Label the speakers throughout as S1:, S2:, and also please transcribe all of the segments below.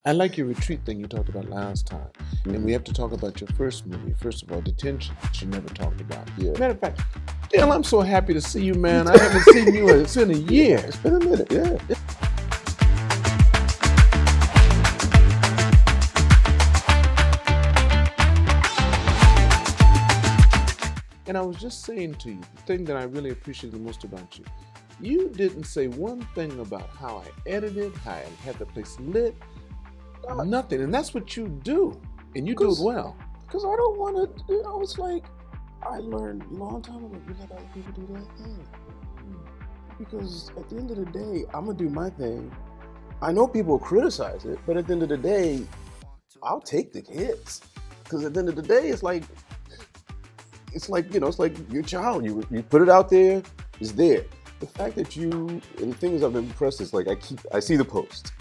S1: I like your retreat thing you talked about last time. And we have to talk about your first movie. First of all, Detention, which you never talked about.
S2: Yeah.
S1: Matter of fact, Dale, I'm so happy to see you, man. I haven't seen you in a year.
S2: It's been a minute, yeah.
S1: And I was just saying to you, the thing that I really appreciate the most about you, you didn't say one thing about how I edited, how I had the place lit, nothing. And that's what you do, and you do it well.
S2: Because I don't want to, it's like, I learned a long time ago, you let other people do their thing. Because at the end of the day, I'm going to do my thing. I know people criticize it, but at the end of the day, I'll take the hits. Because at the end of the day, it's like your child. You put it out there, it's there. The fact that and the thing is, I've been impressed is like I see the post,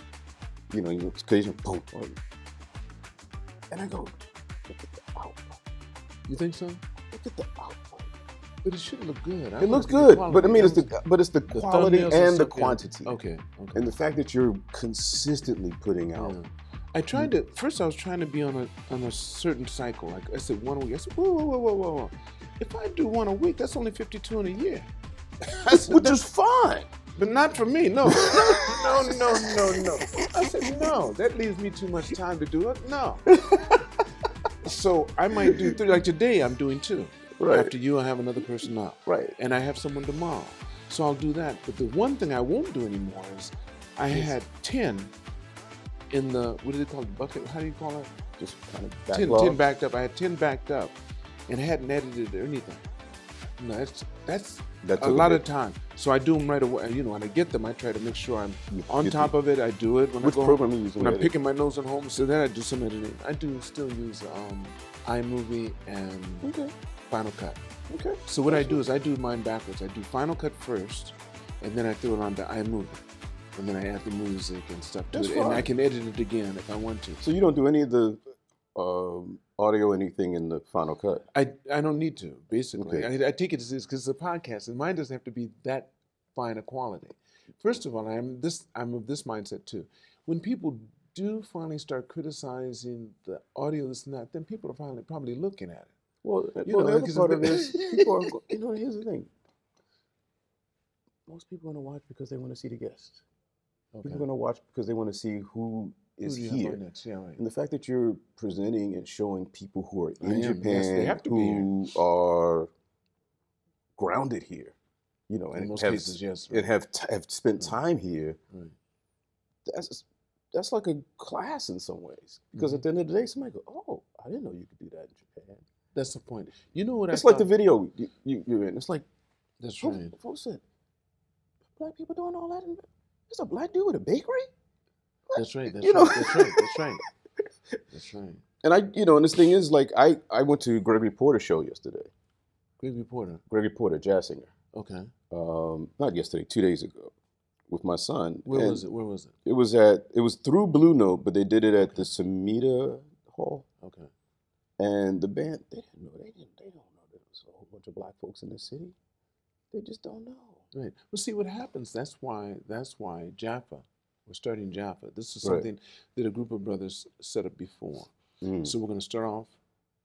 S2: you occasionally boom, and I go, look at the output.
S1: You think so?
S2: Look at the output.
S1: But it should look good.
S2: It looks good, but I mean, it's the quality and the quantity.
S1: Yeah. Okay.
S2: And the fact that you're consistently putting out.
S1: Yeah. First I was trying to be on a certain cycle. Like I said, 1 week. I said, whoa. If I do one a week, that's only 52 in a year.
S2: Which is fine.
S1: But not for me, no. No. I said, no, that leaves me too much time to do it. No. So I might do 3. Like today, I'm doing 2.
S2: Right.
S1: After you, I have another person out.
S2: Right.
S1: And I have someone tomorrow. So I'll do that. But the one thing I won't do anymore is I had 10 in the, what do they call it, bucket? How do you call it?
S2: Just kind of backlog.
S1: 10 backed up. I had 10 backed up and I hadn't edited or anything. No, that's a lot of time. So I do them right away. When I get them, I try to make sure I'm on top of it. I do it.
S2: Which program are you using?
S1: When I'm picking my nose at home, so then I do some editing. I do still use iMovie and Final Cut. Okay. So what I do is I do mine backwards. I do Final Cut first, and then I throw it on to iMovie. And then I add the music and stuff to it.
S2: Fine.
S1: And I can edit it again if I want to.
S2: So you don't do any of the audio, anything in the Final Cut?
S1: I don't need to, basically.
S2: Okay.
S1: I take it as is because it's a podcast, and mine doesn't have to be that fine a quality. First of all, I'm of this mindset too. When people do finally start criticizing the audio, this and that, then people are probably looking at it.
S2: Well, the other part of this, people are, here's the thing. Most people want to watch because they want to see the guests. Okay. People are going to watch because they want to see who is here.
S1: Yeah, right.
S2: And the fact that you're presenting and showing people who are in Japan,
S1: yes, they have to
S2: who are grounded here, and
S1: in most cases, yes, right.
S2: and have spent time here, right. That's like a class in some ways. Because at the end of the day, somebody goes, "Oh, I didn't know you could do that in Japan."
S1: That's the point. You know what?
S2: It's like the video you're in. It's like,
S1: that's right.
S2: Folks said, black people doing all that. There's a black dude with a bakery.
S1: That's right. That's right.
S2: And and this thing is like I went to Gregory Porter's show yesterday. Gregory Porter, jazz singer.
S1: Okay.
S2: Not yesterday, 2 days ago, with my son.
S1: Where was it?
S2: It was through Blue Note, but they did it at the Samita Hall.
S1: Okay.
S2: And the band, they don't know there was a whole bunch of black folks in the city. They just don't know.
S1: Right. Well, see what happens. That's why JAFA. We're starting JAFA. This is something that a group of brothers set up before. So we're going to start off.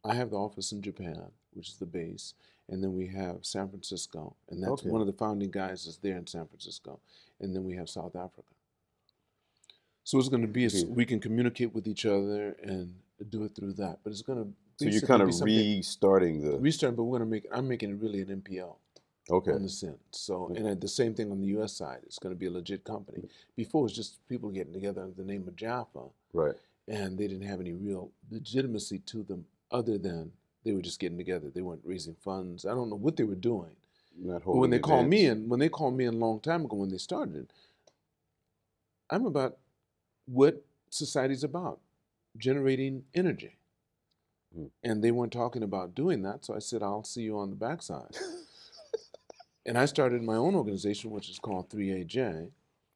S1: I have the office in Japan, which is the base, and then we have San Francisco, and that's one of the founding guys is there in San Francisco, and then we have South Africa. So it's going to be we can communicate with each other and do it through that, but it's going to.
S2: So you're kind of restarting
S1: but I'm making it really an MPO.
S2: Okay.
S1: On the sense. So, and the same thing on the U.S. side. It's going to be a legit company. Before, it was just people getting together under the name of JAFA.
S2: Right.
S1: And they didn't have any real legitimacy to them other than they were just getting together. They weren't raising funds. I don't know what they were doing. But when they called me in a long time ago when they started, I'm about what society's about, generating energy. And they weren't talking about doing that, so I said, I'll see you on the backside. And I started my own organization, which is called 3AJ,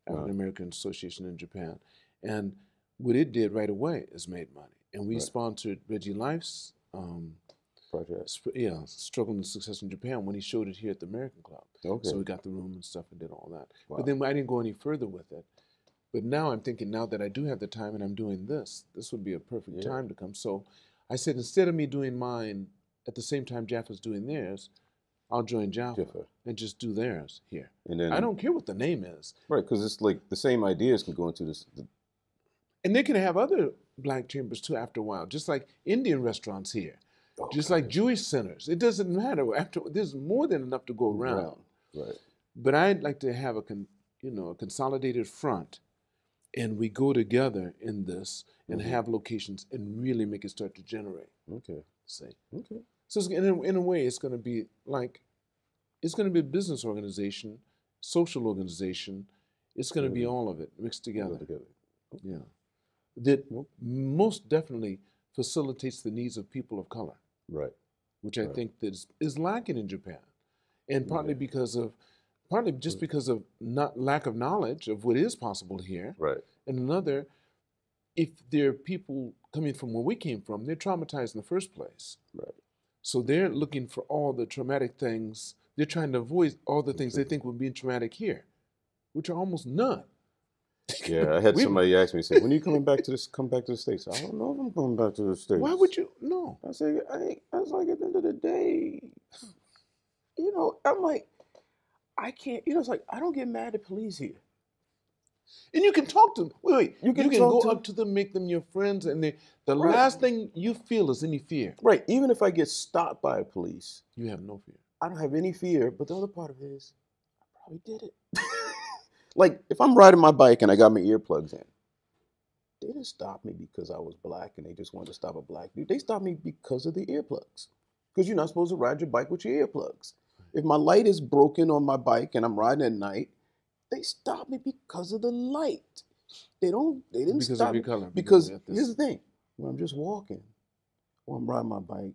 S1: African American Association in Japan. And what it did right away is made money. And we sponsored Reggie Life's
S2: project.
S1: Struggle and Success in Japan when he showed it here at the American Club. Okay. So we got the room and stuff and did all that. Wow. But then I didn't go any further with it. But now I'm thinking, now that I do have the time and I'm doing this would be a perfect time to come. So I said, instead of me doing mine at the same time JAFA's doing theirs, I'll join JAFA and just do theirs here. And then I don't care what the name is.
S2: Right, because it's like the same ideas can go into this.
S1: And they can have other black chambers too after a while, just like Indian restaurants here, just like Jewish centers. It doesn't matter. After there's more than enough to go around.
S2: Right.
S1: But I'd like to have a consolidated front, and we go together in this and have locations and really make it start to generate.
S2: Okay.
S1: See.
S2: Okay.
S1: So in a way, it's going to be like, it's going to be a business organization, social organization. It's going to be all of it mixed together. Yeah. That most definitely facilitates the needs of people of color.
S2: Right.
S1: Which I think that is lacking in Japan. And partly because of not lack of knowledge of what is possible here.
S2: Right.
S1: And another, if there are people coming from where we came from, they're traumatized in the first place.
S2: Right.
S1: So they're looking for all the traumatic things. They're trying to avoid all the things they think would be traumatic here, which are almost none.
S2: Yeah, I had somebody ask me, say, when are you coming back to this? Come back to the States? I don't know if I'm coming back to the States.
S1: Why would you? No.
S2: I said, I was like, at the end of the day, I'm like, I can't, it's like, I don't get mad at police here.
S1: And you can talk to them. Wait. You can go up to them, make them your friends, and the last thing you feel is any fear.
S2: Right. Even if I get stopped by police.
S1: You have no fear.
S2: I don't have any fear, but the other part of it is, I probably did it. Like, if I'm riding my bike and I got my earplugs in, they didn't stop me because I was black and they just wanted to stop a black dude. They stopped me because of the earplugs. Because you're not supposed to ride your bike with your earplugs. If my light is broken on my bike and I'm riding at night, they stopped me because of the light. They didn't
S1: because
S2: stop
S1: of your
S2: me.
S1: color.
S2: Because here's the thing. When I'm just walking or I'm riding my bike,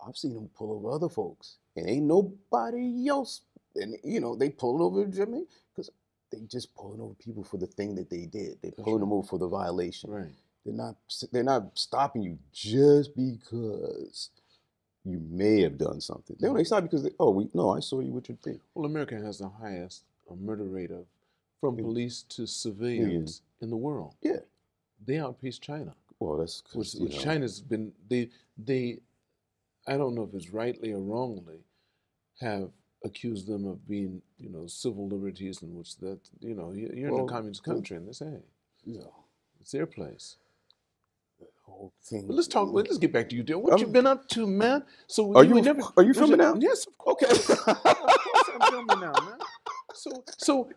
S2: I've seen them pull over other folks. And ain't nobody else. And, they pull over me because they just pulling over people for the thing that they did. They're pulling them over for the violation.
S1: Right.
S2: They're not stopping you just because you may have done something. They stop because I saw you with your thing.
S1: Well, America has the highest murder rate from police to civilians in the world.
S2: Yeah.
S1: They outpace China.
S2: Well, that's
S1: which China's been they I don't know if it's rightly or wrongly have accused them of being, civil liberties in which that, you're in a communist country and they say, it's their place.
S2: The whole thing.
S1: But let's get back to you, Darryl. What you been up to, man? So
S2: are you filming now?
S1: Yes, of course.
S2: Okay.
S1: Of course I'm filming now, man. So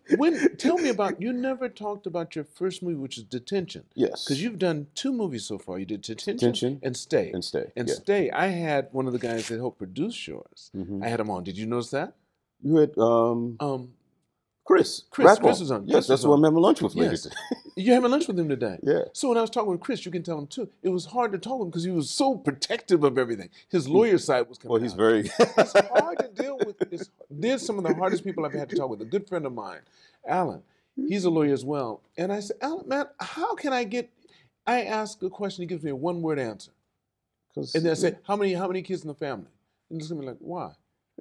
S1: tell me about, you never talked about your first movie, which is Detention.
S2: Yes.
S1: Because you've done 2 movies so far. You did Detention and Stay. Stay, I had one of the guys that helped produce yours. Mm-hmm. I had him on. Did you notice that?
S2: You had Chris.
S1: Chris was on.
S2: Yes, that's who I'm having lunch with later.
S1: Yes. You're having lunch with him today.
S2: Yeah.
S1: So when I was talking with Chris, you can tell him too, it was hard to talk with him because he was so protective of everything. His lawyer side was coming
S2: Well, he's
S1: out.
S2: very...
S1: It's hard to deal with. They're some of the hardest people I've had to talk with. A good friend of mine, Alan, he's a lawyer as well. And I said, Alan, man, how can I ask a question, he gives me a one-word answer. And then I say, how many kids in the family? And he's going to be like, why?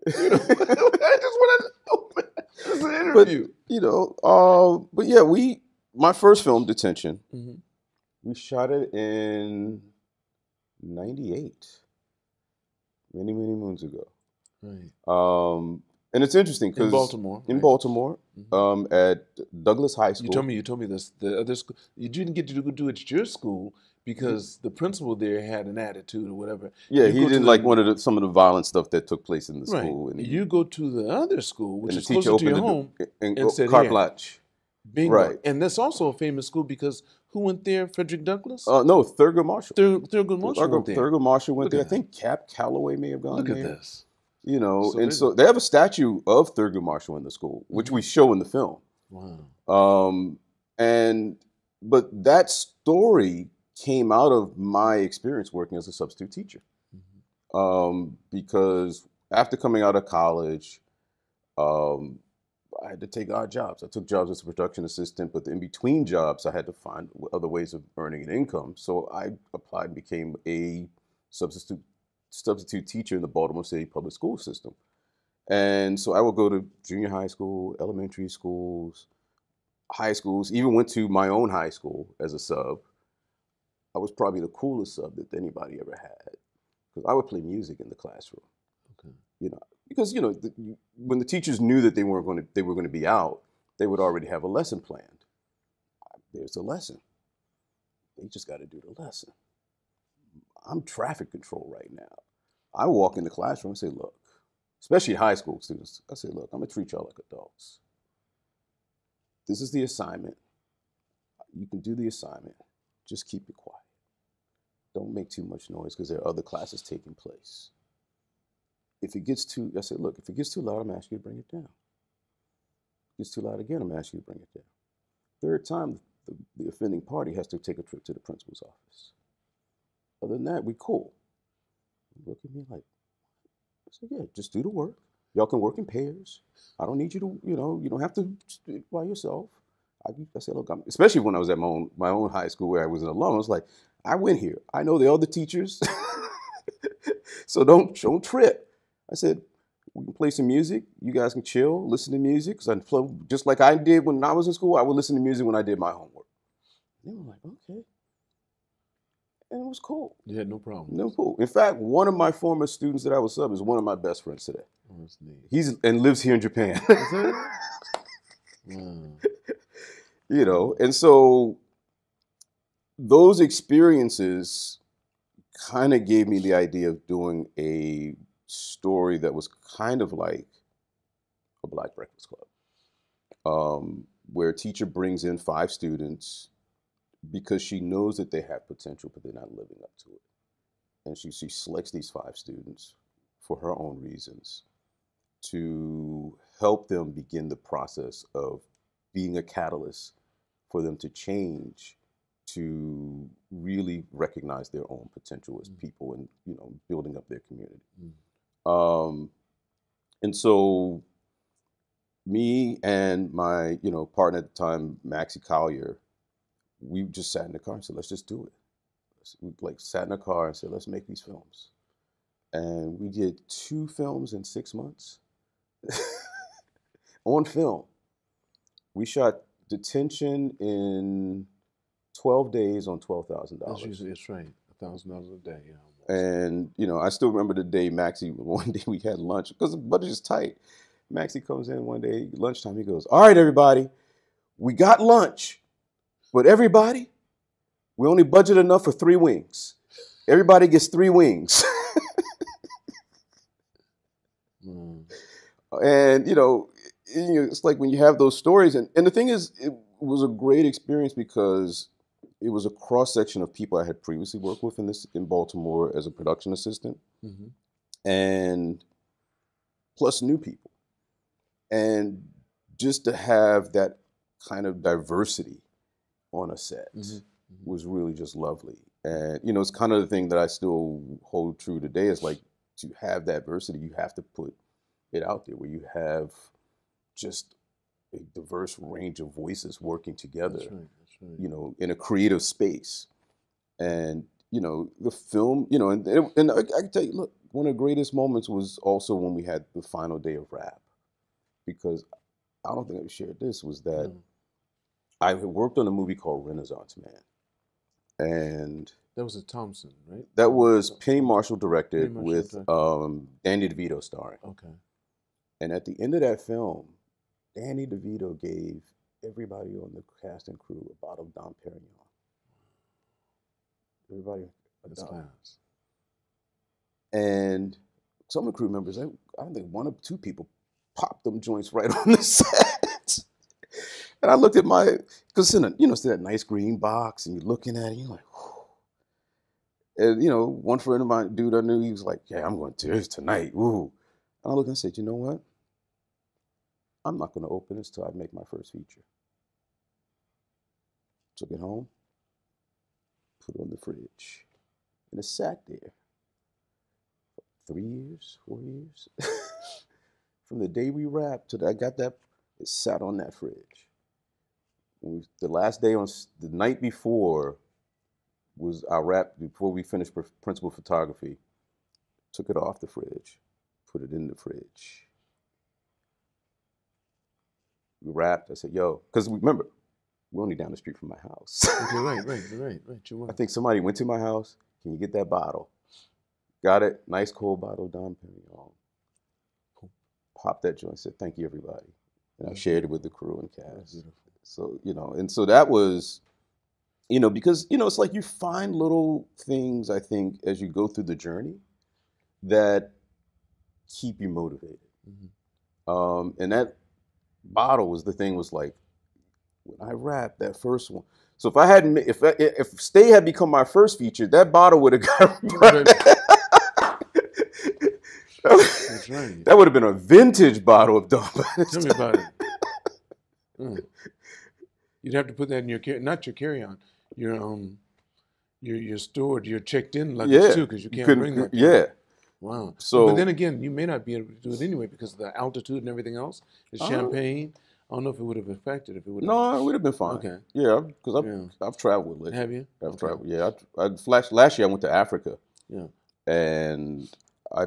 S1: I just want to know, man. It's an interview.
S2: But yeah, my first film, Detention, we shot it in 98, many, many moons ago.
S1: Right.
S2: And it's interesting because
S1: in Baltimore,
S2: at Douglas High School.
S1: You told me this. The other school, you didn't get to do it at your school because the principal there had an attitude or whatever.
S2: Yeah, he didn't like some of the violent stuff that took place in the school.
S1: And you go to the other school, which is closer to your home, and said,
S2: carte blanche.
S1: Bingo. Right. And that's also a famous school because who went there? Frederick Douglass?
S2: No, Thurgood Marshall.
S1: Thurgood Marshall went there.
S2: Thurgood Marshall went there. I think Cap Calloway may have gone there.
S1: Look at this.
S2: So they have a statue of Thurgood Marshall in the school, which we show in the film.
S1: Wow.
S2: But that story came out of my experience working as a substitute teacher. Because after coming out of college, I had to take odd jobs. I took jobs as a production assistant, but in between jobs, I had to find other ways of earning an income. So I applied and became a substitute teacher in the Baltimore City public school system. And so I would go to junior high school, elementary schools, high schools, even went to my own high school as a sub. I was probably the coolest sub that anybody ever had because I would play music in the classroom.
S1: Okay.
S2: You know, because when the teachers knew that they were going to be out, they would already have a lesson planned. There's a lesson. They just got to do the lesson. I'm traffic control right now. I walk in the classroom and say, look, especially high school students, I say, look, I'm going to treat y'all like adults. This is the assignment. You can do the assignment. Just keep it quiet. Don't make too much noise because there are other classes taking place. I said, look, if it gets too loud, I'm asking you to bring it down. If it gets too loud again, I'm asking you to bring it down. Third time, the offending party has to take a trip to the principal's office. Other than that, we cool. Look at me like, I said, yeah, just do the work. Y'all can work in pairs. I don't need you to, you don't have to do it by yourself. I said, look, especially when I was at my own high school where I was an alum, I was like, I went here. I know the other teachers, so don't trip. I said, we can play some music. You guys can chill, listen to music. Because just like I did when I was in school, I would listen to music when I did my homework. And they were like, okay. And it was cool.
S1: You had no problem.
S2: No cool. In fact, one of my former students that I was sub is one of my best friends today.
S1: Oh, that's neat.
S2: He lives here in Japan.
S1: Wow.
S2: And so those experiences kind of gave me the idea of doing a story that was kind of like a Black Breakfast Club, where a teacher brings in 5 students because she knows that they have potential, but they're not living up to it. And she selects these 5 students for her own reasons to help them begin the process of being a catalyst for them to change, to really recognize their own potential as people and, building up their community. And so me and my, partner at the time, Maxie Collier, we just sat in the car and said, let's just do it. We sat in the car and said, let's make these films. And we did 2 films in 6 months on film. We shot Detention in 12 days on $12,000.
S1: That's right, $1,000 a day. Yeah.
S2: And, I still remember the day one day we had lunch because the budget is tight. Maxie comes in one day, lunchtime, he goes, all right, everybody, we got lunch, but everybody, we only budget enough for 3 wings. Everybody gets 3 wings. And, it's like when you have those stories, and the thing is, it was a great experience because it was a cross-section of people I had previously worked with in Baltimore as a production assistant, and plus new people. And just to have that kind of diversity on a set was really just lovely. And, it's kind of the thing that I still hold true today is like, to have that diversity, you have to put it out there where you have just a diverse range of voices working together,
S1: That's right.
S2: In a creative space. And, the film, and I can tell you, look, one of the greatest moments was also when we had the final day of rap, because I don't think I shared this, was that I had worked on a movie called Renaissance Man. And
S1: that was a Thompson, right?
S2: That was Penny Marshall directed with Danny DeVito starring.
S1: Okay.
S2: And at the end of that film, Danny DeVito gave everybody on the cast and crew a bottle of Don Perignon. Everybody.
S1: That's class.
S2: And some of the crew members, I think 1 or 2 people popped them joints right on the set. And I looked at because it's that nice green box, and you're looking at it, and you're like, whew. And, one friend of mine, dude I knew, he was like, yeah, I'm going to this tonight. Ooh. And I looked and said, you know what? I'm not going to open this till I make my first feature. Took it home, put it on the fridge, and it sat there for 3 years, 4 years. From the day we wrapped to I got that, it sat on that fridge. The last day, the night before, was our wrap, before we finished principal photography. Took it off the fridge, put it in the fridge. We wrapped. I said, yo, because remember,
S3: we're only down the street from my house.
S1: Okay, right. You were.
S3: I think somebody went to my house. Can you get that bottle? Got it. Nice cold bottle, Don Perignon. Popped that joint. Said, thank you, everybody. And I shared it with the crew and cast. So, and so that was, because, it's like you find little things, I think, as you go through the journey that keep you motivated. And that bottle was the thing, was like, when I rapped that first one. So if I hadn't, if Stay had become my first feature, that bottle would have got
S1: That's right.
S3: That would have been a vintage bottle of Don.
S1: Tell me about it. You'd have to put that in your not your carry-on, your stored, your checked-in luggage too, because you can't bring that.
S3: Yeah.
S1: Wow.
S3: So,
S1: but then again, you may not be able to do it anyway because of the altitude and everything else. It's Champagne. I don't know if it would have affected if it would.
S3: No, it would have been fine.
S1: Okay.
S3: Yeah, because I've traveled with it.
S1: Have you?
S3: I've traveled. Yeah, last year I went to Africa.
S1: Yeah.
S3: And I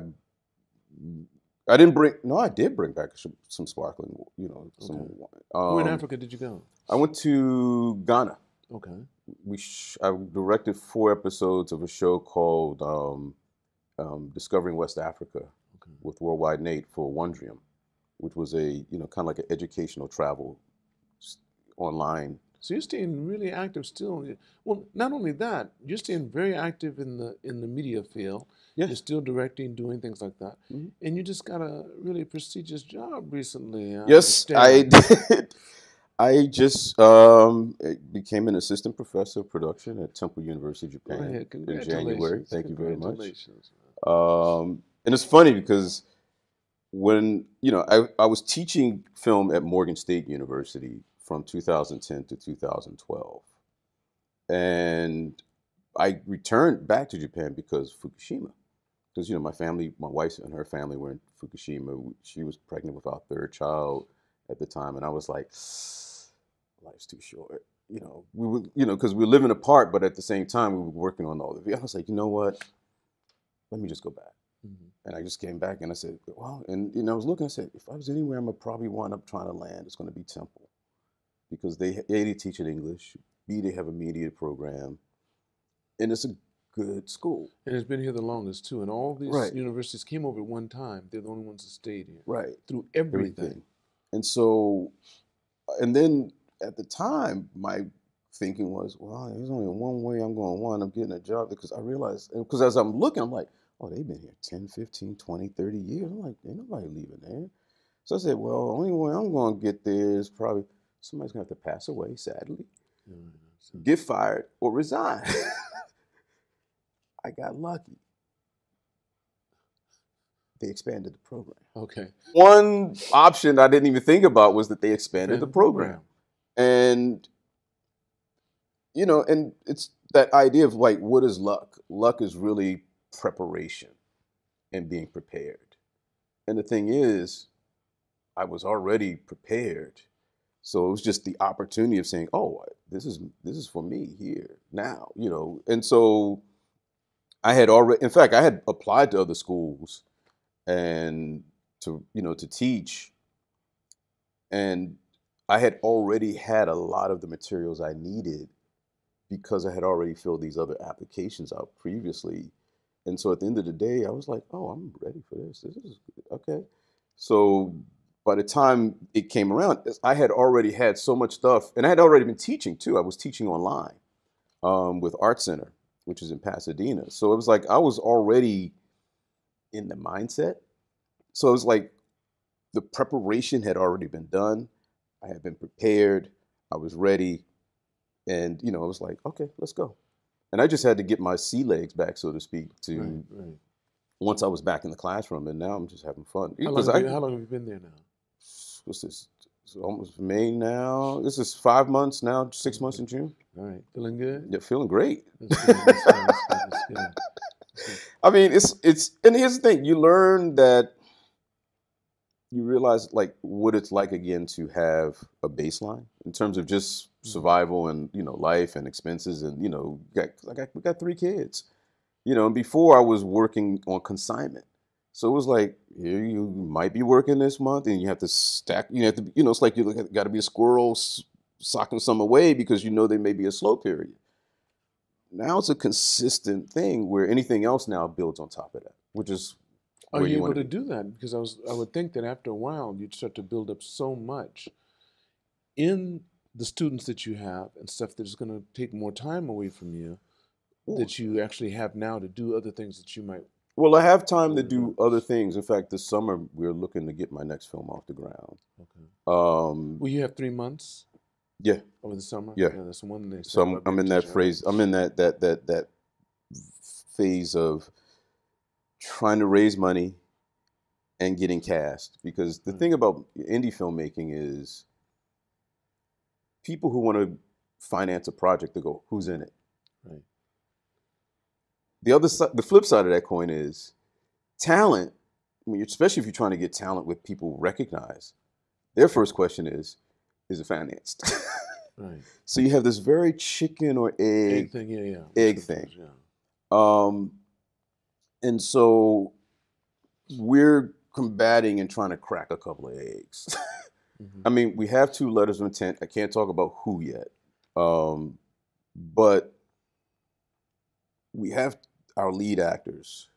S3: didn't bring. No, I did bring back some sparkling. Some wine.
S1: Where in Africa did you go?
S3: I went to Ghana.
S1: Okay.
S3: I directed 4 episodes of a show called Discovering West Africa with Worldwide Nate for Wondrium, which was a kind of like an educational travel online.
S1: So you're staying really active still. Well, not only that, you're staying very active in the media field.
S3: Yeah.
S1: You're still directing, doing things like that, and you just got a really prestigious job recently.
S3: Yes, I did. I just became an assistant professor of production at Temple University, Japan in January. Thank you very much. And it's funny because when, I was teaching film at Morgan State University from 2010 to 2012. And I returned back to Japan because Fukushima. Because, my wife and her family were in Fukushima. She was pregnant with our 3rd child at the time. And I was like, life's too short. We were, because we were living apart, but at the same time, we were working on all the. I was like, you know what? Let me just go back. And I just came back and I said, well, and I was looking, I said, if I was anywhere, I'm going to probably wind up trying to land. It's going to be Temple. Because they teach in English, B, they have a media program, and it's a good school.
S1: And it's been here the longest, too. And all these universities came over at one time. They're the only ones that stayed here.
S3: Right.
S1: Through everything.
S3: And so, and then at the time, my thinking was, well, there's only one way I'm going to wind up getting a job, because I realized, because as I'm looking, I'm like, oh, they've been here 10, 15, 20, 30 years. I'm like, ain't nobody leaving there. So I said, well, the only way I'm going to get there is probably somebody's going to have to pass away, sadly, get fired, or resign. I got lucky. They expanded the program.
S1: Okay.
S3: One option I didn't even think about was that they expanded the program. And, and it's that idea of like, what is luck? Luck is really preparation and being prepared. And the thing is, I was already prepared. So it was just the opportunity of saying, oh, this is for me here now, And so I had already, in fact, I had applied to other schools and to teach. And I had already had a lot of the materials I needed because I had already filled these other applications out previously. And so at the end of the day, I was like, oh, I'm ready for this. This is okay. So by the time it came around, I had already had so much stuff, and I had already been teaching too. I was teaching online with Art Center, which is in Pasadena. So it was like I was already in the mindset. So it was like the preparation had already been done. I had been prepared. I was ready. And, I was like, okay, let's go. And I just had to get my sea legs back, so to speak, once I was back in the classroom. And now I'm just having fun.
S1: How long have you been there now?
S3: What's this? It's almost May now. This is 5 months now, 6 months in June.
S1: All right. Feeling good?
S3: Yeah, feeling great.
S1: That's good.
S3: I mean, it's and here's the thing. You learn that you realize like what it's like again to have a baseline in terms of just survival and, life and expenses and, we got 3 kids, and before I was working on consignment. So it was like, here you might be working this month and you have to stack, it's like you got to be a squirrel socking some away because you know there may be a slow period. Now it's a consistent thing where anything else now builds on top of that, which is
S1: Are
S3: where
S1: you
S3: you
S1: able
S3: want
S1: to
S3: be.
S1: do that? Because I would think that after a while you'd start to build up so much in the students that you have and stuff that is going to take more time away from you that you actually have now to do other things that you might.
S3: Well, I have time to do other things. In fact, this summer we're looking to get my next film off the ground.
S1: Okay.
S3: Will
S1: you have 3 months?
S3: Yeah.
S1: Over the summer?
S3: Yeah.
S1: That's one thing.
S3: So I'm in that phrase. I'm in that phase of trying to raise money and getting cast. Because the thing about indie filmmaking is people who want to finance a project, they go, who's in it?
S1: Right.
S3: The other side, the flip side of that coin is talent. I mean, especially if you're trying to get talent with people recognize, their first question is it financed?
S1: Right.
S3: So you have this very chicken or egg
S1: thing,
S3: egg thing. And so we're combating and trying to crack a couple of eggs. I mean, we have 2 letters of intent. I can't talk about who yet. But we have our lead actors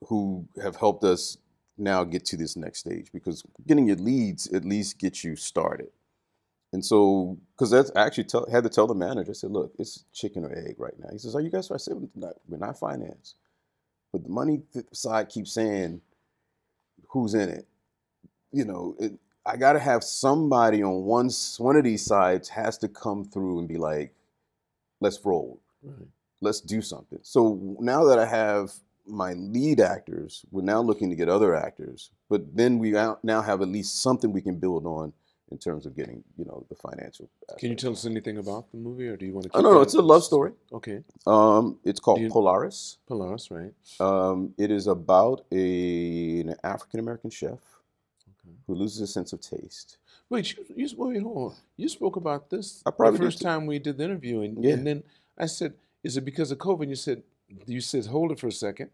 S3: who have helped us now get to this next stage, because getting your leads at least gets you started. And so, because that's I actually had to tell the manager, I said, look, it's chicken or egg right now. He says, are you guys? I said, we're not financed. But the money side keeps saying, who's in it? You know, I got to have somebody on one of these sides has to come through and be like, let's roll.
S1: Right.
S3: Let's do something. So now that I have my lead actors, we're now looking to get other actors. But then we now have at least something we can build on in terms of getting, the financial aspect.
S1: Can you tell us anything about the movie, or do you want to keep
S3: No, it's a love story.
S1: Okay.
S3: It's called Polaris.
S1: Polaris, right.
S3: It is about an African-American chef who loses a sense of taste.
S1: Wait, hold on. You spoke about this
S3: the
S1: first time we did the interview, and then I said, is it because of COVID? And you said, hold it for a second.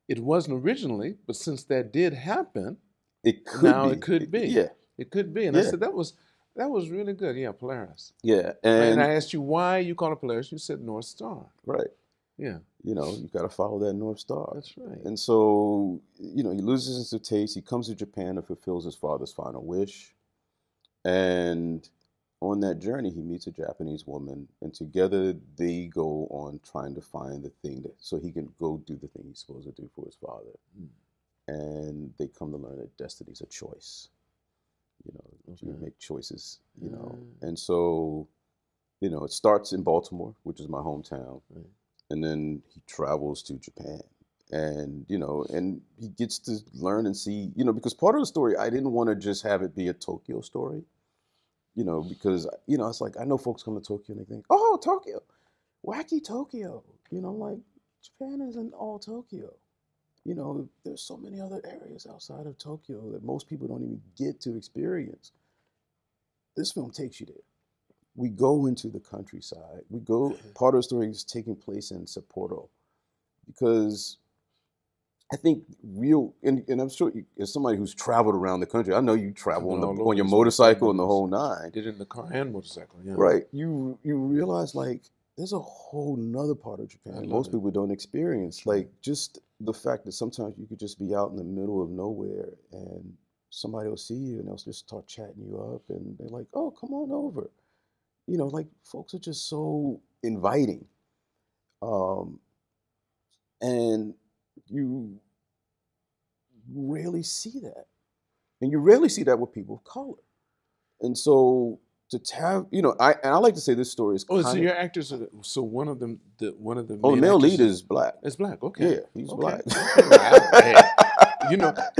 S1: It wasn't originally, but since that did happen,
S3: it could be.
S1: Yeah. It could be. And I said, that was really good. Yeah, Polaris.
S3: Yeah.
S1: And I asked you why you call it Polaris. You said North Star.
S3: Right.
S1: Yeah.
S3: You got to follow that North Star.
S1: That's right.
S3: And so, he loses his sense of taste. He comes to Japan and fulfills his father's final wish. And on that journey, he meets a Japanese woman. And together they go on trying to find the thing so he can go do the thing he's supposed to do for his father. And they come to learn that destiny's a choice. You make choices, And so, it starts in Baltimore, which is my hometown. Right. And then he travels to Japan. And, and he gets to learn and see, because part of the story, I didn't want to just have it be a Tokyo story, because, it's like, I know folks come to Tokyo and they think, oh, Tokyo, wacky Tokyo. Like, Japan isn't all Tokyo. There's so many other areas outside of Tokyo that most people don't even get to experience. This film takes you there. We go into the countryside. Part of the story is taking place in Sapporo, because I think and I'm sure as somebody who's traveled around the country, I know you travel on your motorcycle and the whole nine.
S1: Did it in the car and motorcycle, yeah.
S3: Right. You realize, like, there's a whole nother part of Japan most people don't experience. Like, just the fact that sometimes you could just be out in the middle of nowhere and somebody will see you and they'll just start chatting you up and they're like, oh, come on over. Like, folks are just so inviting. And you rarely see that. And you rarely see that with people of color. And so to have, I like to say this story is
S1: so your actors are, so one of them, the
S3: the male lead is black.
S1: It's black, okay.
S3: Yeah, he's black.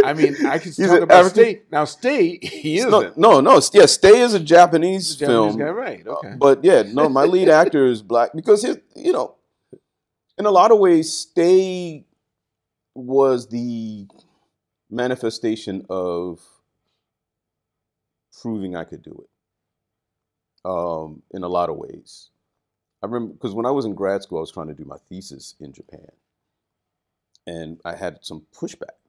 S1: I mean, I can talk about Stay. Now, Stay, he isn't.
S3: No. Yeah, Stay is a Japanese film.
S1: Guy, right, okay.
S3: But yeah, no, my lead actor is black because in a lot of ways, Stay was the manifestation of proving I could do it. In a lot of ways. I remember, because when I was in grad school, I was trying to do my thesis in Japan. And I had some pushback.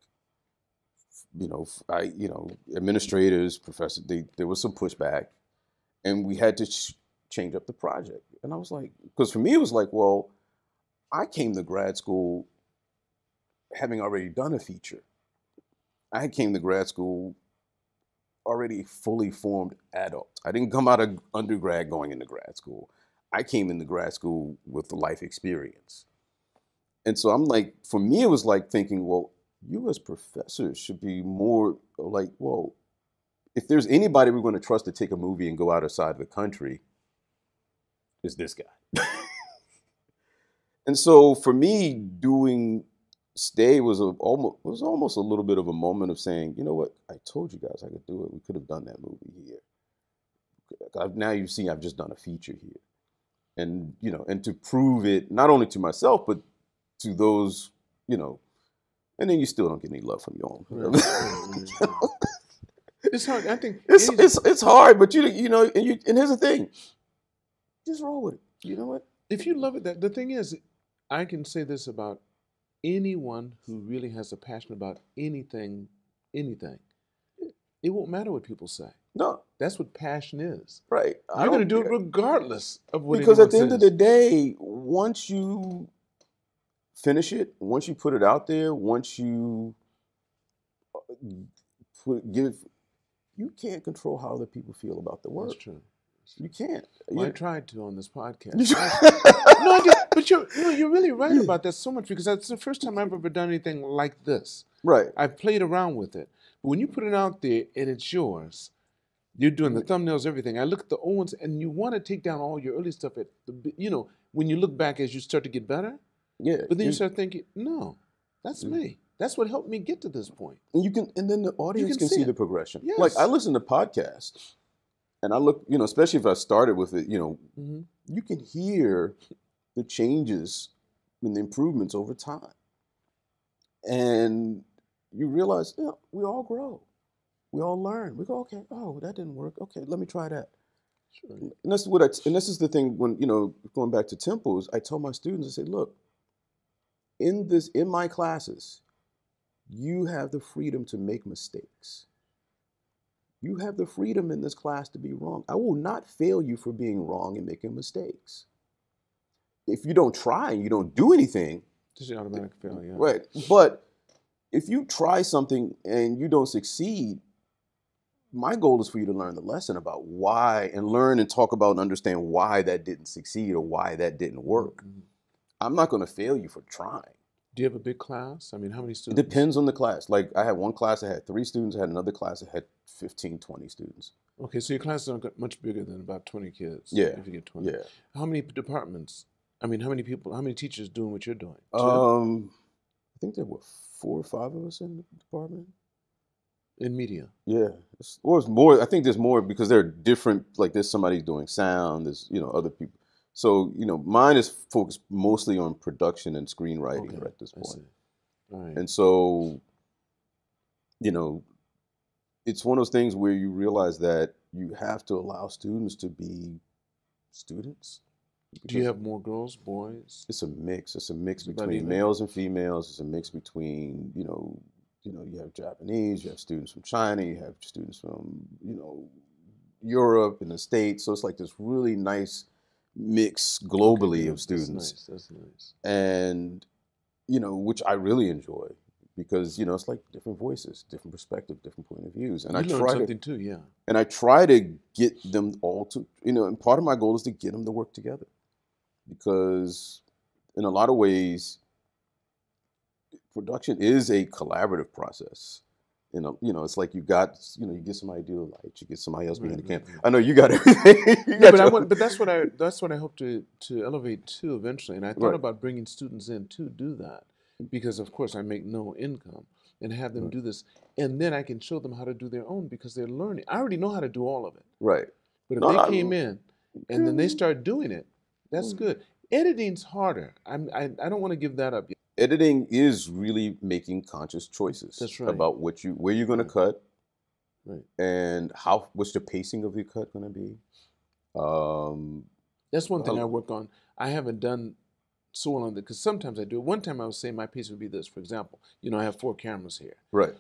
S3: Administrators, professors, there was some pushback. and we had to change up the project. And I was like, because for me, it was like, well, I came to grad school having already done a feature. I came to grad school already fully formed adult. I didn't come out of undergrad going into grad school. I came into grad school with the life experience. And so I'm like, for me, it was like thinking, well, you as professors should be more like, well, if there's anybody we're going to trust to take a movie and go outside the country, it's this guy. And so for me, doing Stay was almost a little bit of a moment of saying, you know what, I told you guys I could do it. We could have done that movie here. Now you see I've just done a feature here. And, you know, and to prove it, not only to myself, but to those, you know, and then you still don't get any love from your own.
S1: Right. It's hard. I think
S3: it's hard, but you know, and here's the thing, just roll with it. You know what?
S1: If you love it, the thing is, I can say this about anyone who really has a passion about anything, it won't matter what people say.
S3: No,
S1: that's what passion is.
S3: Right.
S1: You're going to do it regardless of what.
S3: Because at the end of the day, once you finish it, once you put it out there, once you you can't control how other people feel about the work.
S1: That's true.
S3: You can't.
S1: Well, I tried to on this podcast. No, I did. But you're really right about that so much, because that's the first time I've ever done anything like this.
S3: Right.
S1: I've played around with it. But when you put it out there and it's yours, you're doing the thumbnails, everything. I look at the old ones, and you want to take down all your early stuff. When you look back as you start to get better.
S3: Yeah.
S1: But then you start thinking, no, that's me. That's what helped me get to this point.
S3: And then the audience can see the progression.
S1: Yes.
S3: Like, I listen to podcasts, and I look, especially if I started with it, you can hear the changes and the improvements over time. And you realize, we all grow. We all learn. We go, okay, oh, that didn't work. Okay, let me try that. Sure. And this is the thing when, going back to Temples, I tell my students, I say, look, in my classes, you have the freedom to make mistakes. You have the freedom in this class to be wrong. I will not fail you for being wrong and making mistakes. If you don't try and you don't do anything,
S1: just an automatic failure.
S3: Right. But if you try something and you don't succeed, my goal is for you to learn the lesson about why, and learn and talk about and understand why that didn't succeed or why that didn't work. Mm-hmm. I'm not going to fail you for trying.
S1: Do you have a big class? I mean, how many students?
S3: It depends on the class. Like, I had one class that had 3 students. I had another class that had 15, 20 students.
S1: Okay, so your classes are much bigger than about 20 kids.
S3: Yeah.
S1: If you get 20.
S3: Yeah.
S1: How many departments? I mean, how many teachers doing what you're doing? 2?
S3: I think there were 4 or 5 of us in the department.
S1: In media?
S3: Yeah. Or it's more. I think there's more because there are different, like, there's somebody doing sound, there's, other people. So, mine is focused mostly on production and screenwriting at this point.
S1: All right.
S3: And so, it's one of those things where you realize that you have to allow students to be students.
S1: Do you have more girls, boys?
S3: It's a mix. It's a mix between males and females. It's a mix between, you have Japanese, you have students from China, you have students from, Europe and the States. So it's like this really nice mix globally of students.
S1: That's nice.
S3: And, which I really enjoy because, it's like different voices, different perspective, different point of views. And
S1: you learn something too, yeah.
S3: And I try to get them all to, and part of my goal is to get them to work together. Because in a lot of ways, production is a collaborative process. It's like you get somebody to do the lights, you get somebody else behind the camera. I know you got everything.
S1: But that's what I hope to elevate to eventually. And I thought about bringing students in to do that, because of course I make no income, and have them do this, and then I can show them how to do their own because they're learning. I already know how to do all of it.
S3: Right.
S1: But if they came in and then they start doing it, that's good. Editing's harder. I don't want to give that up yet.
S3: Editing is really making conscious choices.
S1: That's right.
S3: About where you're going to cut, right, and what's the pacing of your cut going to be.
S1: That's one thing I work on. I haven't done so well on that because sometimes I do it. One time I was saying my pace would be this. For example, I have 4 cameras here.
S3: Right.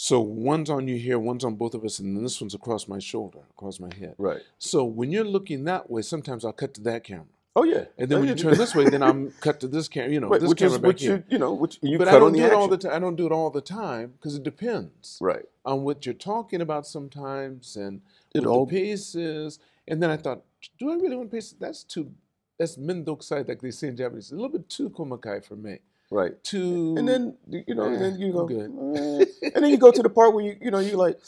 S1: So one's on you here, one's on both of us, and then this one's across my shoulder, across my head.
S3: Right.
S1: So when you're looking that way, sometimes I'll cut to that camera.
S3: Oh yeah.
S1: And then when you turn this way, then I'm cut to this camera. You know,
S3: right.
S1: this
S3: which
S1: camera
S3: is,
S1: back
S3: which
S1: here.
S3: Which you
S1: but
S3: cut
S1: I don't
S3: on the
S1: do it
S3: action.
S1: all the time. I don't do it all the time because it depends.
S3: Right.
S1: On what you're talking about sometimes and
S3: It
S1: what
S3: all
S1: the pace is. And then I thought, do I really want to pace? That's mendokusai, like they say in Japanese. A little bit too komakai for me.
S3: Right.
S1: Too.
S3: And then then you go
S1: good.
S3: And then you go to the part where you're like,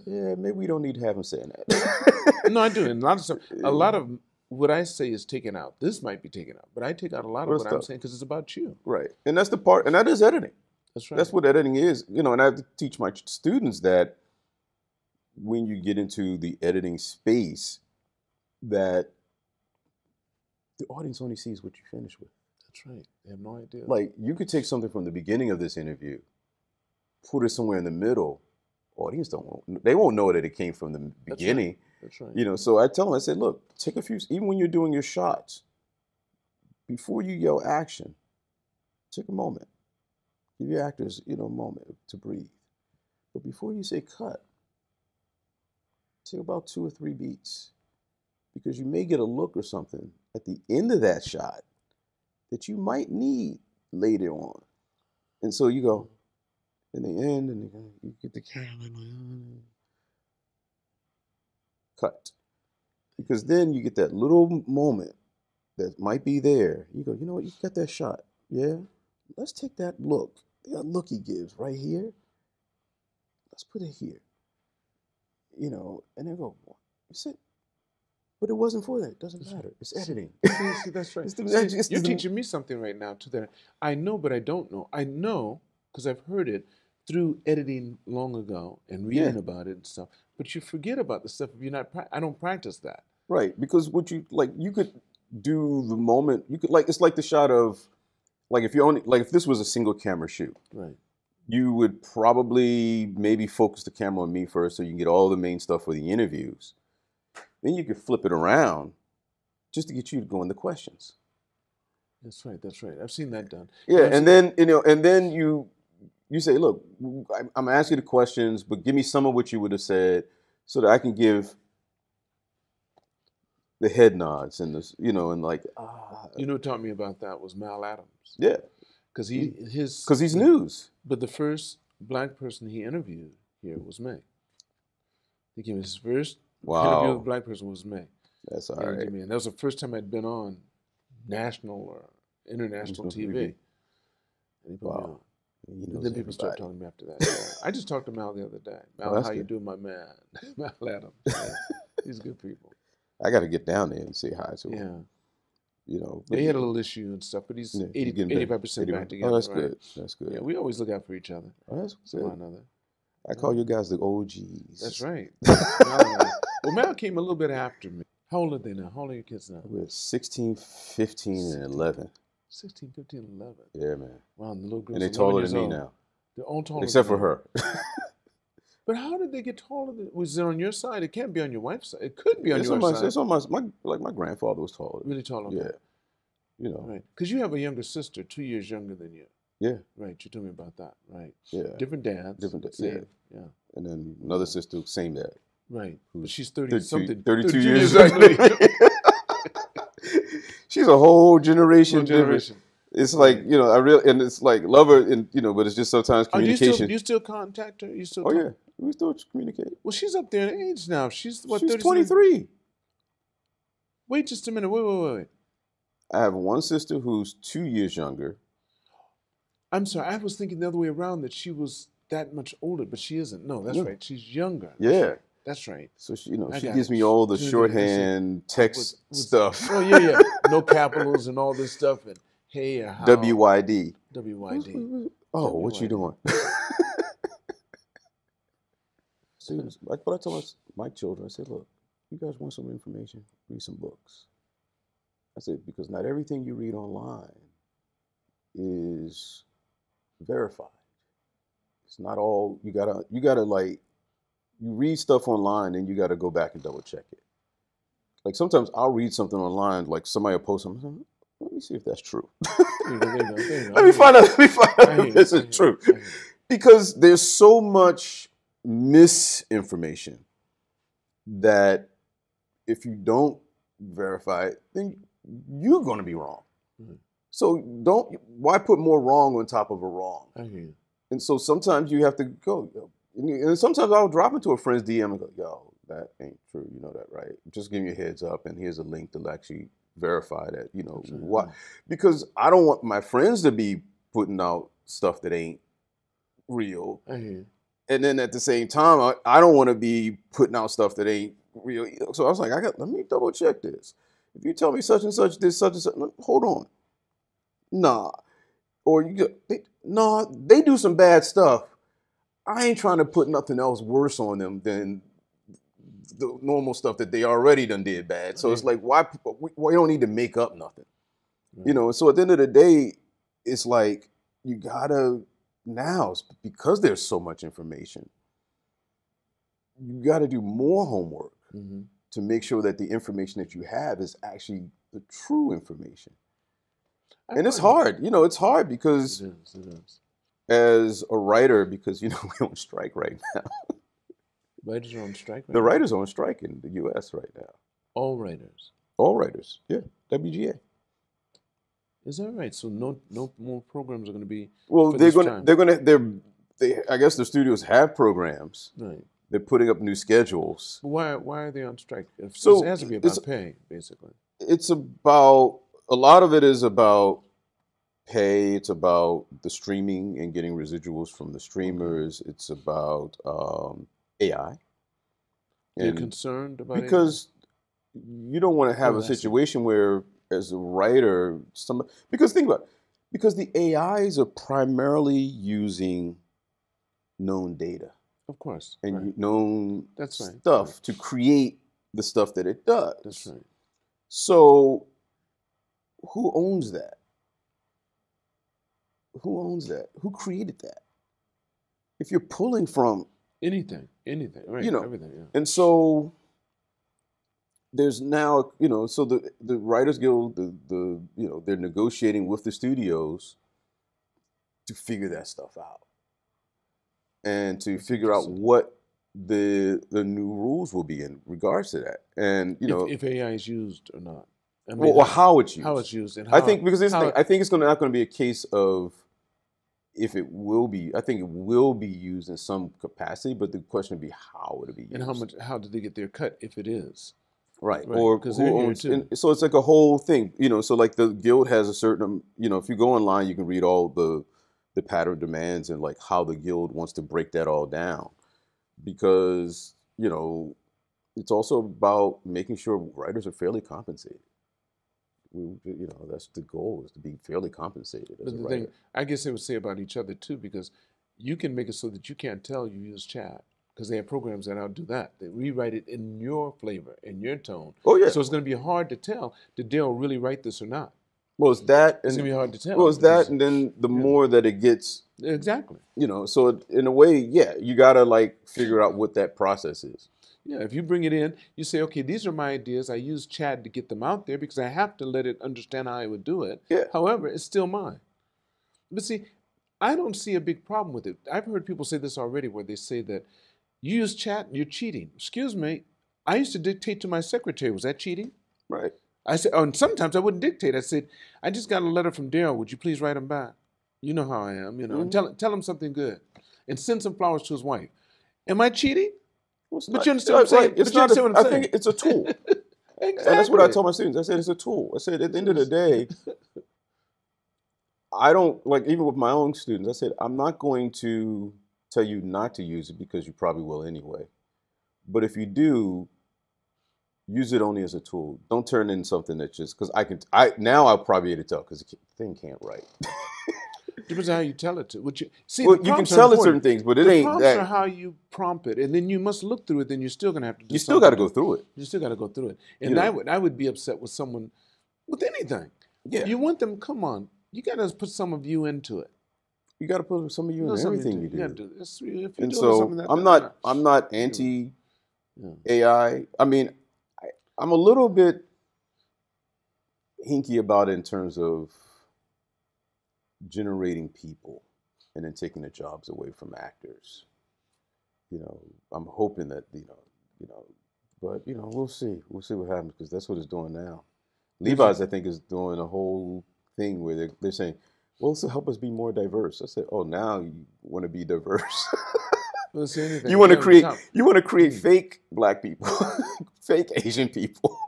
S3: yeah, maybe we don't need to have him saying that.
S1: No, I do. And a lot of what I say is taken out. This might be taken out, but I take out a lot of what I'm saying because it's about you.
S3: Right. And that's the part, and that is editing.
S1: That's right.
S3: That's what editing is. And I have to teach my students that when you get into the editing space, that the audience only sees what you finish with.
S1: That's right. They have no idea.
S3: Like, you could take something from the beginning of this interview, put it somewhere in the middle. Audience they won't know that it came from the beginning.
S1: That's right.
S3: So I tell them, I said, look, take a few, even when you're doing your shots, before you yell action, take a moment. Give your actors, a moment to breathe. But before you say cut, take about 2 or 3 beats, because you may get a look or something at the end of that shot that you might need later on. And so you go, in the end, and you get the camera, cut. Because then you get that little moment that might be there. You go, you know what, you got that shot. Yeah? Let's take that look. That look he gives right here. Let's put it here. And then go, you said, but it wasn't for that. It doesn't matter. It's editing.
S1: See, that's right. You're teaching me something right now, too, that I know, but I don't know. I know because I've heard it through editing long ago and reading about it and stuff. But you forget about the stuff if you're not. I don't practice that.
S3: Right, because you could do the moment. You could it's like the shot of, if this was a single camera shoot.
S1: Right. You
S3: would probably maybe focus the camera on me first, so you can get all the main stuff for the interviews. Then you could flip it around, just to get you to go in the questions.
S1: That's right. That's right. I've seen that done.
S3: Yeah, and then you say, look, I'm asking you the questions, but give me some of what you would have said so that I can give the head nods and this, and like,
S1: who taught me about that was Mal Adams.
S3: Yeah.
S1: Because he's
S3: news.
S1: But the first black person he interviewed here was me. He gave me his first interview with a black person was me.
S3: That's all right.
S1: And that was the first time I'd been on national or international TV. And he put me on. And then people start talking to me after that. Yeah. I just talked to Mal the other day. Mal, how you doing, my man? Mal Adams. Yeah. He's good people.
S3: I got to get down there and say hi to him.
S1: He had a little issue and stuff, but he's 85% back together.
S3: Oh, that's good. That's good.
S1: Yeah, we always look out for each other.
S3: Oh, that's good.
S1: One another.
S3: I call you guys the OGs.
S1: That's right. Well, Mal came a little bit after me. How old are they now? How old are your kids now?
S3: We're 16, 15, and 11.
S1: 16, 15, and 11.
S3: Yeah, man.
S1: Wow, and the little girls
S3: and they're taller than me now.
S1: They're all taller.
S3: Except for her.
S1: But how did they get taller? Was it on your side? It can't be on your wife's side. It could be on your side.
S3: It's on my grandfather was taller.
S1: Really taller.
S3: Yeah.
S1: Right. Because you have a younger sister, 2 years younger than you.
S3: Yeah.
S1: Right. You told me about that. Right.
S3: Yeah.
S1: Different dads.
S3: Same. Yeah. And then another sister, same dad.
S1: Right. But she's 30-something.
S3: 32 years younger. She's a whole generation. It's like, and it's like love her, and but it's just sometimes communication.
S1: Do you still contact her?
S3: Yeah, we still communicate.
S1: Well, she's up there in age now. She's what?
S3: She's 23.
S1: Wait just a minute. Wait.
S3: I have one sister who's 2 years younger.
S1: I'm sorry. I was thinking the other way around, that she was that much older, but she isn't. No, that's right. She's younger.
S3: Yeah.
S1: That's right.
S3: So she gives me all the shorthand text stuff.
S1: Oh yeah. No capitals and all this stuff, and hey, how?
S3: WYD. Oh, what you doing? But I told my children, I said, look, you guys want some information? Read some books. I said, because not everything you read online is verified. It's not all. You gotta like, you read stuff online and you gotta go back and double check it. Like sometimes I'll read something online, like somebody will post something. Let me see if that's true.
S1: There you go.
S3: Let me find out if this is true. Because there's so much misinformation that if you don't verify it, then you're going to be wrong. Mm-hmm. So why put more wrong on top of a wrong?
S1: I hear you.
S3: And so sometimes you have to go, and sometimes I'll drop into a friend's DM and go, yo, that ain't true. You know that, right? Just give me a heads up, and here's a link to actually verify that, why. Because I don't want my friends to be putting out stuff that ain't real.
S1: I hear you.
S3: And then at the same time, I don't want to be putting out stuff that ain't real. So I was like, let me double check this. If you tell me such and such, this, such and such, hold on. Nah. Or they do some bad stuff. I ain't trying to put nothing else worse on them than the normal stuff that they already done did bad. So it's like, why we don't need to make up nothing. So at the end of the day, it's like, you gotta, now, because there's so much information, you gotta do more homework to make sure that the information that you have is actually the true information. And it's hard, it's hard because
S1: it is.
S3: As a writer, because, we're on strike right now.
S1: Writers are on strike right now?
S3: The writers are on strike in the U.S. right now.
S1: All writers?
S3: All writers, yeah. WGA.
S1: Is that right? So no more programs are going to be.
S3: Well, I guess the studios have programs.
S1: Right.
S3: They're putting up new schedules.
S1: But why are they on strike? So it has to be about pay, basically.
S3: It's about, a lot of it is about pay. It's about the streaming and getting residuals from the streamers. Okay. It's about AI.
S1: You're concerned about
S3: because AI? You don't want to have a situation where, as a writer, because think about it, because the AIs are primarily using known data.
S1: Of course.
S3: And known stuff to create the stuff that it does.
S1: That's right.
S3: So who owns that? Who owns that? Who created that? If you're pulling from
S1: anything, right? Everything, yeah.
S3: And so there's now, so the Writers Guild, they're negotiating with the studios to figure that stuff out and to figure out what the new rules will be in regards to that. And
S1: if AI is used or not.
S3: I mean, well, how it's used.
S1: How it's used, and
S3: I think because I think it's not going to be a case of if it will be. I think it will be used in some capacity, but the question would be how would it be used,
S1: and how did they get their cut if it is.
S3: Right. Or because who owns it. So it's like a whole thing, so like the guild has a certain, if you go online, you can read all the pattern demands and like how the guild wants to break that all down. Because, it's also about making sure writers are fairly compensated. That's the goal, is to be fairly compensated as a writer. Thing,
S1: I guess they would say about each other too, because you can make it so that you can't tell you use chat. Because they have programs that outdo that. They rewrite it in your flavor, in your tone.
S3: Oh, yeah.
S1: So it's going to be hard to tell, did Darryl really write this or not?
S3: Well, it's that.
S1: It's going to be hard to tell.
S3: Well, it's that, and then the more that it gets.
S1: Exactly.
S3: So in a way, yeah, you got to figure out what that process is.
S1: Yeah, if you bring it in, you say, okay, these are my ideas. I use chat to get them out there because I have to let it understand how I would do it.
S3: Yeah.
S1: However, it's still mine. But see, I don't see a big problem with it. I've heard people say this already, where they say that you use chat and you're cheating. Excuse me, I used to dictate to my secretary. Was that cheating?
S3: Right.
S1: I said, and sometimes I wouldn't dictate. I said, I just got a letter from Darryl. Would you please write him back? You know how I am, and tell him something good. And send some flowers to his wife. Am I cheating?
S3: Well,
S1: but you understand what I'm saying?
S3: It's not I think it's a tool. Exactly. And that's what I tell my students. I said, it's a tool. I said, at the end of the day, I don't, even with my own students, I said, I'm not going to tell you not to use it because you probably will anyway. But if you do, use it only as a tool. Don't turn it into something that just, because now I'll probably be able to tell because the thing can't write.
S1: Depends on how you tell it to.
S3: You can tell it certain things, but it ain't that.
S1: The prompts are how you prompt it, and then you must look through it. Then you're still going to have to do
S3: You still got to go through it.
S1: You still got to go through it. And I would be upset with someone, with anything.
S3: Yeah.
S1: You want them, come on. You got to put some of you into it.
S3: You got to put some of you in everything you do.
S1: And so
S3: I'm not anti AI. I mean, I'm a little bit hinky about it in terms of generating people and then taking the jobs away from actors. You know, I'm hoping that, but, we'll see. We'll see what happens, because that's what it's doing now. Levi's, I think, is doing a whole thing where they're saying, well, this will help us be more diverse. I said, oh, now you want to be diverse. You want to create fake black people, fake Asian people,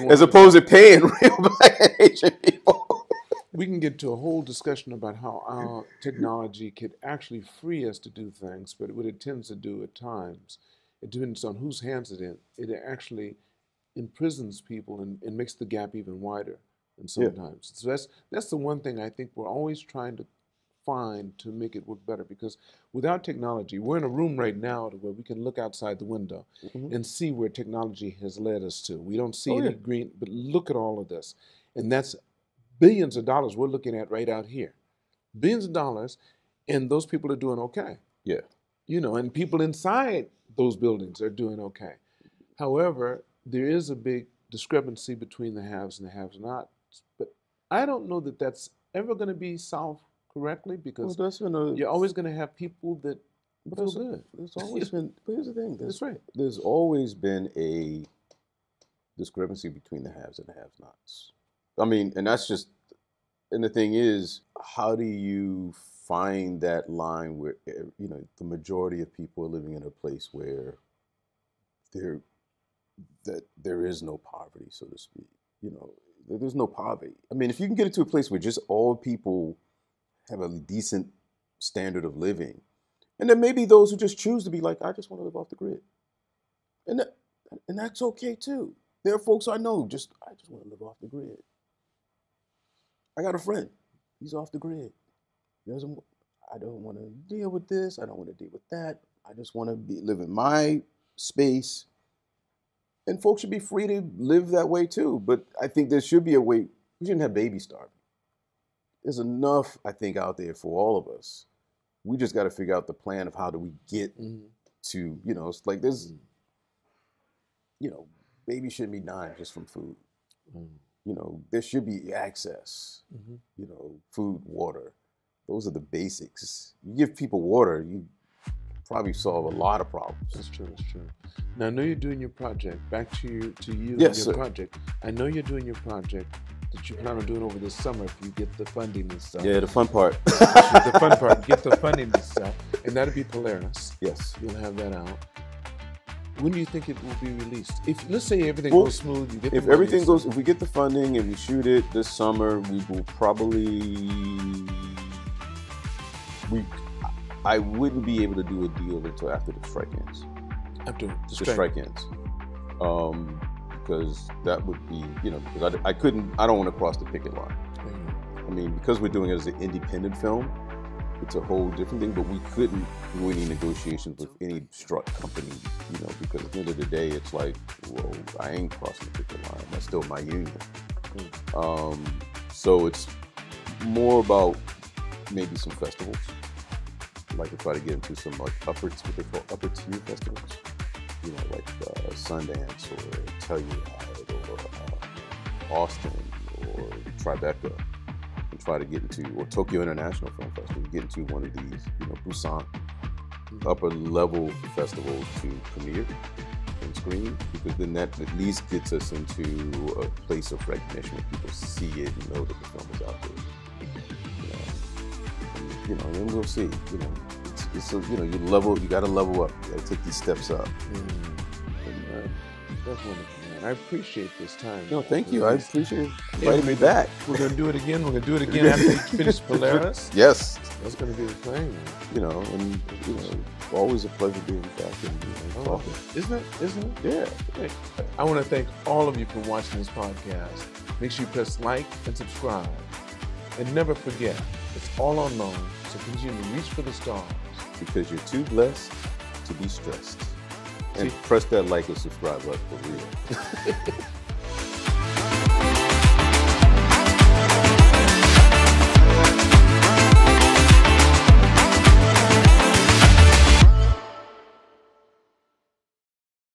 S3: as opposed to paying real black and Asian people.
S1: We can get to a whole discussion about how our technology could actually free us to do things, but what it tends to do at times, it depends on whose hands it in. It actually imprisons people and makes the gap even wider. And sometimes, so that's the one thing I think we're always trying to find to make it work better. Because without technology, we're in a room right now where we can look outside the window and see where technology has led us to. We don't see any green, but look at all of this, and that's billions of dollars we're looking at right out here, billions of dollars, and those people are doing okay.
S3: Yeah,
S1: and people inside those buildings are doing okay. However, there is a big discrepancy between the haves and the have-nots. But I don't know that that's ever going to be solved correctly, because you're always going to have people that feel good.
S3: There's always been, but here's the thing.
S1: That's right.
S3: There's always been a discrepancy between the haves and the have-nots. I mean, and that's just, and the thing is, how do you find that line where, the majority of people are living in a place where there is no poverty, so to speak, There's no poverty. I mean, if you can get it to a place where just all people have a decent standard of living, and there may be those who just choose to be like, I just want to live off the grid, and that's okay too. There are folks I know I just want to live off the grid. I got a friend, he's off the grid. I don't want to deal with this. I don't want to deal with that. I just want to live in my space. And folks should be free to live that way too. But I think there should be a way. We shouldn't have baby starving. There's enough, I think, out there for all of us. We just got to figure out the plan of how do we get to, it's like there's, babies shouldn't be dying just from food. There should be access, food, water. Those are the basics. You give people water, you probably solve a lot of problems.
S1: That's true. Now, I know you're doing your project. Back to you
S3: yes,
S1: and your project. I know you're doing your project that you plan on doing over this summer if you get the funding and stuff.
S3: Yeah, the fun part.
S1: The fun part, get the funding and stuff. And that'll be Polaris.
S3: Yes.
S1: You'll have that out. When do you think it will be released? Let's say everything goes smooth, you get
S3: if everything goes, if we get the funding and we shoot it this summer, we will probably, I wouldn't be able to do a deal until after the strike ends.
S1: After the
S3: strike ends. Because that would be, because I don't want to cross the picket line. I mean, because we're doing it as an independent film, it's a whole different thing, but we couldn't do any negotiations with any struck company, because at the end of the day, it's like, well, I ain't crossing the picket line. That's still my union. So it's more about maybe some festivals. I'd like to try to get into some what they call upper tier festivals, like Sundance or Telluride or Austin or Tribeca. Try to get into, or Tokyo International Film Festival, get into one of these, Busan, upper level festivals to premiere and screen, because then that at least gets us into a place of recognition where people see it and know that the film is out there. And then we'll see. You got to level up. You got to take these steps up.
S1: That's wonderful. I appreciate this time.
S3: No, thank you. I appreciate inviting me back.
S1: We're going to do it again. We're going to do it again after you finish Polaris.
S3: Yes.
S1: That's going to be the thing.
S3: Always a pleasure being back and talking.
S1: Isn't it?
S3: Yeah.
S1: I want to thank all of you for watching this podcast. Make sure you press like and subscribe. And never forget, it's all unknown, so continue to reach for the stars.
S3: Because you're too blessed to be stressed. And press that like and subscribe button for real.